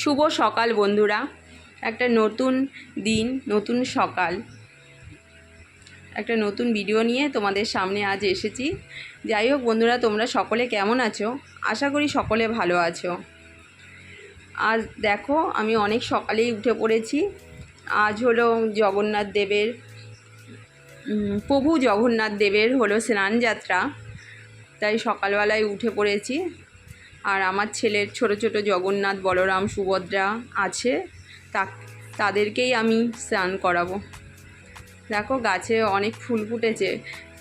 শুভ সকাল বন্ধুরা, একটা নতুন দিন, নতুন সকাল, একটা নতুন ভিডিও নিয়ে তোমাদের সামনে আজ এসেছি। যাই হোক বন্ধুরা, তোমরা সকলে কেমন আছো? আশা করি সকলে ভালো আছো। আজ দেখো, আমি অনেক সকালেই উঠে পড়েছি। আজ হলো জগন্নাথ দেবের, প্রভু জগন্নাথ দেবের হলো স্নান যাত্রা, তাই সকালবেলায় উঠে পড়েছি। আর আমার ছেলের ছোট ছোট জগন্নাথ, বলরাম, সুভদ্রা আছে, তাদেরকেই আমি স্নান করাবো। দেখো গাছে অনেক ফুল ফুটেছে,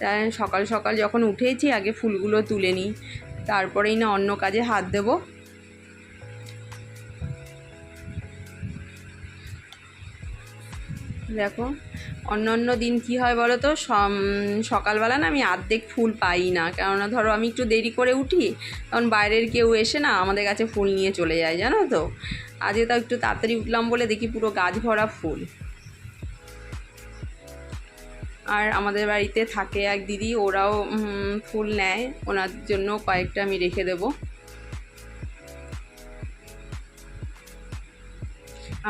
তাই সকাল সকাল যখন উঠেছি আগে ফুলগুলো তুলে নিই, তারপরেই না অন্য কাজে হাত দেব। দেখো অন্য দিন কি হয় বলো তো, সকালবেলা না আমি অর্ধেক ফুল পাই না, কেননা ধরো আমি একটু দেরি করে উঠি, তখন বাইরের কেউ এসে না আমাদের কাছে ফুল নিয়ে চলে যায়, জানো তো। আজকে তাও একটু তাড়াতাড়ি উঠলাম বলে দেখি পুরো গাছ ভরা ফুল। আর আমাদের বাড়িতে থাকে এক দিদি, ওরাও ফুল নেয়, ওনার জন্য কয়েকটা আমি রেখে দেবো।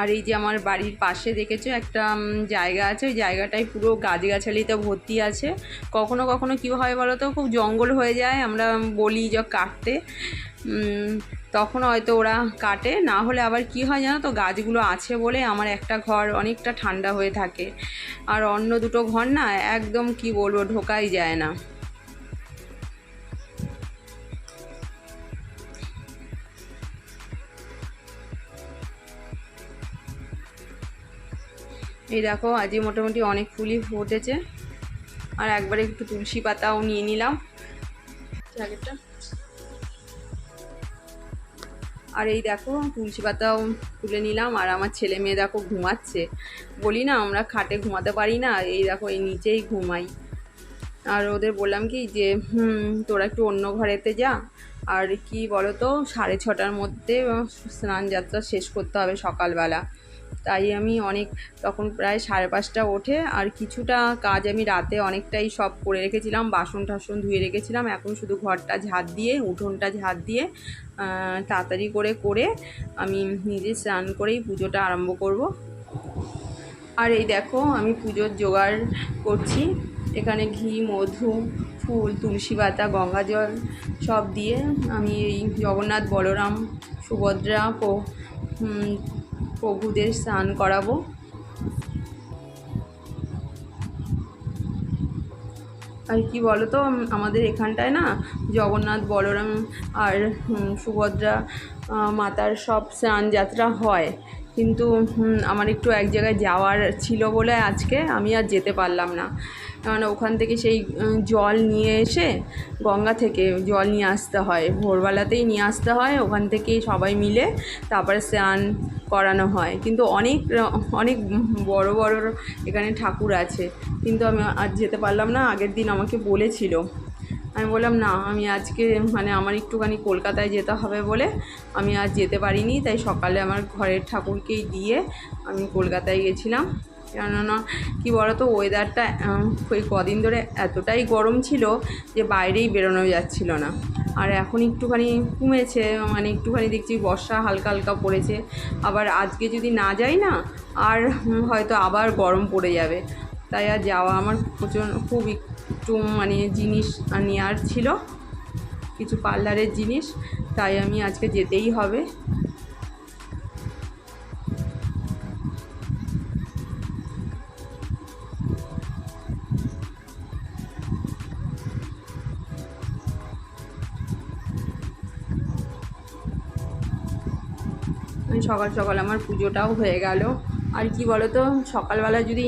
আর এই যে আমার বাড়ির পাশে দেখেছো একটা জায়গা আছে, ওই জায়গাটায় পুরো গাছগাছালিতে ভর্তি আছে। কখনো কখনো কী হয় বলো তো, খুব জঙ্গল হয়ে যায়, আমরা বলি যে কাটতে, তখন হয়তো ওরা কাটে, না হলে আবার কি হয় জানো তো, গাছগুলো আছে বলে আমার একটা ঘর অনেকটা ঠান্ডা হয়ে থাকে, আর অন্য দুটো ঘর না একদম কি বলবো, ঢোকাই যায় না। এই দেখো আজই মোটামুটি অনেক ফুলই ফুটেছে। আর একবারে একটু তুলসী পাতাও নিয়ে নিলাম জায়গাটা। আর এই দেখো তুলসী পাতাও তুলে নিলাম। আর আমার ছেলে মেয়ে দেখো ঘুমাচ্ছে, বলি না আমরা খাটে ঘুমাতে পারি না, এই দেখো এই নিচেই ঘুমাই। আর ওদের বললাম কি যে তোরা একটু অন্য ঘরেতে যা, আর কি বলো তো 6:30টার মধ্যে স্নান যাত্রা শেষ করতে হবে সকালবেলা। তাই আমি তখন প্রায় 5:30 ওঠে, আর কিছুটা কাজ আমি রাতে অনেকটাই সব করে রেখেছিলাম, বাসন টাসন ধুয়ে রেখেছিলাম। এখন শুধু ঘরটা ঝাড় দিয়ে, উঠোনটা ঝাড় দিয়ে তাড়াতাড়ি করে আমি নিজে স্নান করেই পুজোটা আরম্ভ করব। আর এই দেখো আমি পুজোর জোগাড় করছি, এখানে ঘি, মধু, ফুল, তুলসী পাতা, গঙ্গা জল সব দিয়ে আমি এই জগন্নাথ, বলরাম, সুভদ্রা প্রভুদের স্নান করাবো। আর কি বলো তো, আমাদের এখানটায় না জগন্নাথ, বলরাম আর সুভদ্রা মাতার সব স্নান যাত্রা হয়, কিন্তু আমার একটু এক জায়গায় যাওয়ার ছিল বলে আজকে আমি আর যেতে পারলাম না। কারণ ওখান থেকে সেই জল নিয়ে এসে, গঙ্গা থেকে জল নিয়ে আসতে হয়, ভোরবেলাতেই নিয়ে আসতে হয়, ওখান থেকেই সবাই মিলে তারপরে স্নান করানো হয়। কিন্তু অনেক অনেক বড় বড় এখানে ঠাকুর আছে, কিন্তু আমি আজ যেতে পারলাম না। আগের দিন আমাকে বলেছিল, আমি বললাম না, আমি আজকে আমার একটুখানি কলকাতায় যেতে হবে বলে আমি আজ যেতে পারিনি, তাই সকালে আমার ঘরের ঠাকুরকেই দিয়ে আমি কলকাতায় গেছিলাম। কেননা কী বলো তো, ওয়েদারটা ওই কদিন ধরে এতটাই গরম ছিল যে বাইরেই বেরোনো যাচ্ছিল না। আর এখন একটুখানি কমেছে, একটুখানি দেখছি বর্ষা হালকা হালকা পড়েছে। আবার আজকে যদি না যাই না, আর হয়তো আবার গরম পড়ে যাবে, তাই আর যাওয়া আমার খুব একটু জিনিস নেওয়ার ছিল, কিছু পার্লারের জিনিস, তাই আমি আজকে যেতেই হবে। সকাল সকাল আমার পুজোটাও হয়ে গেল। আর কি বলো তো, সকালবেলা যদি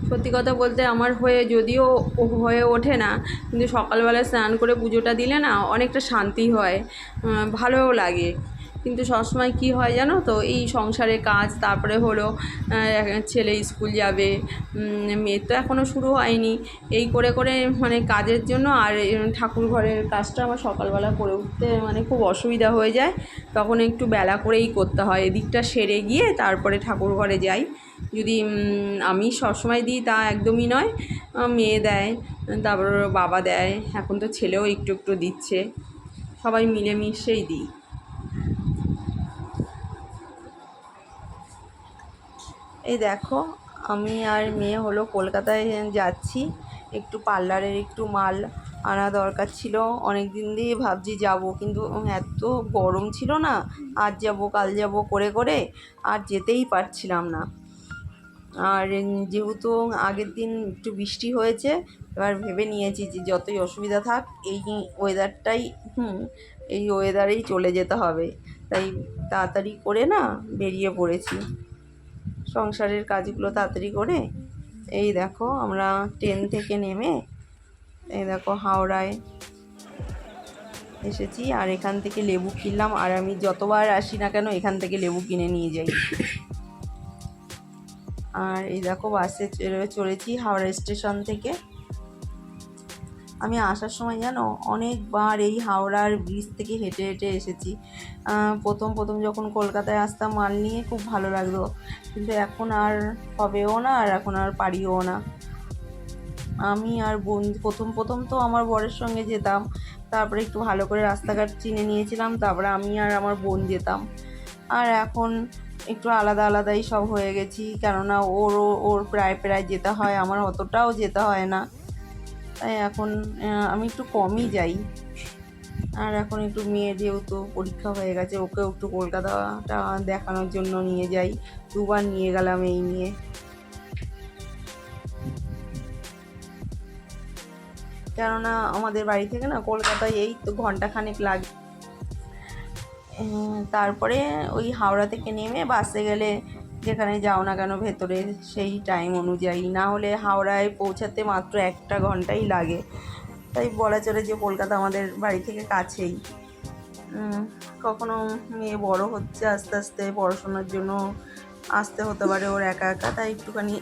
সত্যি কথা বলতে আমার যদিও হয়ে ওঠে না, কিন্তু সকালবেলা স্নান করে পুজোটা দিলে না অনেকটা শান্তি হয়, ভালোও লাগে। কিন্তু সবসময় কী হয় জানো তো, এই সংসারে কাজ, তারপরে হলো ছেলে স্কুল যাবে, মেয়ের তো এখনও শুরু হয়নি, এই করে কাজের জন্য আর ঠাকুর ঘরের কাজটা আমার সকালবেলা করে উঠতে খুব অসুবিধা হয়ে যায়। তখন একটু বেলা করেই করতে হয়, এদিকটা সেরে গিয়ে তারপরে ঠাকুর ঘরে যাই। যদি আমি সবসময় দিই তা একদমই নয়, মেয়ে দেয়, তারপর বাবা দেয়, এখন তো ছেলেও একটু একটু দিচ্ছে, সবাই মিলেমিশেই দিই। এই দেখো, আমি আর মেয়ে হলো কলকাতায় যাচ্ছি, একটু পার্লারের একটু মাল আনা দরকার ছিল। অনেক দিন দিয়ে ভাবছি যাব, কিন্তু এত গরম ছিল না, আজ যাব কাল যাব করে করে আর যেতেই পারছিলাম না। আর যেহেতু আগের দিন একটু বৃষ্টি হয়েছে, এবার ভেবে নিয়েছি যে যতই অসুবিধা থাক এই ওয়েদারটাই এই ওয়েদারেই চলে যেতে হবে। তাই তাড়াতাড়ি করে না বেরিয়ে পড়েছি, সংসারের কাজগুলো তাড়াতাড়ি করে। এই দেখো, আমরা ট্রেন থেকে নেমে এই দেখো হাওড়ায় এসেছি, আর এখান থেকে লেবু কিনলাম। আর আমি যতবার আসি না কেন এখান থেকে লেবু কিনে নিয়ে যাই। আর এই দেখো বাসে চড়েছি হাওড়া স্টেশন থেকে। আমি আসার সময় জানো অনেকবার এই হাওড়ার ব্রিজ থেকে হেঁটে হেঁটে এসেছি। প্রথম যখন কলকাতায় আসতাম মাল নিয়ে খুব ভালো লাগতো, কিন্তু এখন আর হবেও না, আর এখন আর পারিও না। আমি আর বোন প্রথম তো আমার বরের সঙ্গে যেতাম, তারপরে একটু ভালো করে রাস্তাঘাট চিনে নিয়েছিলাম, তারপরে আমি আর আমার বোন যেতাম। আর এখন একটু আলাদা আলাদাই সব হয়ে গেছি, কেননা ওর প্রায় যেতে হয়, আমার অতটাও যেতে হয় না। তাই এখন আমি একটু কমই যাই। আর এখন একটু মেয়ের যেহেতু পরীক্ষা হয়ে গেছে, ওকেও একটু কলকাতাটা দেখানোর জন্য নিয়ে যাই। দুবার নিয়ে গেলাম এই নিয়ে। কেননা আমাদের বাড়ি থেকে না কলকাতায় এই তো ঘন্টাখানেক লাগে। তারপরে ওই হাওড়া থেকে নেমে বাসে গেলে যেখানে যাও না কেন ভেতরে সেই টাইম অনুযায়ী, না হলে হাওড়ায় পৌঁছাতে মাত্র 1 ঘন্টাই লাগে। তাই বলা চলে যে কলকাতা আমাদের বাড়ি থেকে কাছেই। কখনো মেয়ে বড় হচ্ছে, আস্তে আস্তে পড়াশোনার জন্য আসতে হতে পারে ওর একা একা, তাই একটুখানি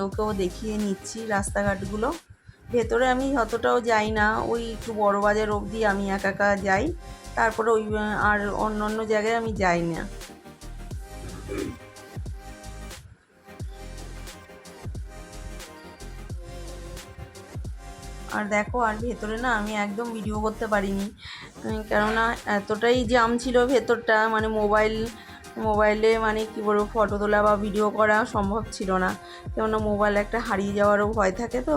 ওকেও দেখিয়ে নিচ্ছি রাস্তাঘাটগুলো। ভেতরে আমি অতটাও যাই না, ওই একটু বড় বাজার অবধি আমি একা একা যাই, তারপরে ওই আর অন্য জায়গায় আমি যাই না। আর দেখো, আর ভেতরে না আমি একদম ভিডিও করতে পারিনি, কেননা এতটাই জ্যাম ছিল ভেতরটা, মানে মোবাইলে মানে কী বলবো, ফটো তোলা বা ভিডিও করা সম্ভব ছিল না। কেননা মোবাইল একটা হারিয়ে যাওয়ারও ভয় থাকে, তো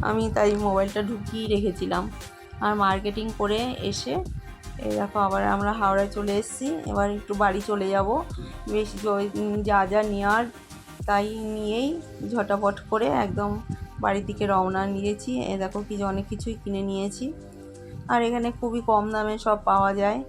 আমি তাই মোবাইলটা ঢুকিয়েই রেখেছিলাম। আর মার্কেটিং করে এসে এই দেখো আবার আমরা হাওড়ায় চলে এসেছি। এবার একটু বাড়ি চলে যাব, বেশি যা যা নেওয়ার তাই নিয়েই ঝটাপট করে একদম বাড়ির দিকে রওনা দিয়েছি। দেখো অনেক কিছুই কিনে নিয়েছি, আর এখানে খুবই কম দামে সব পাওয়া যায়।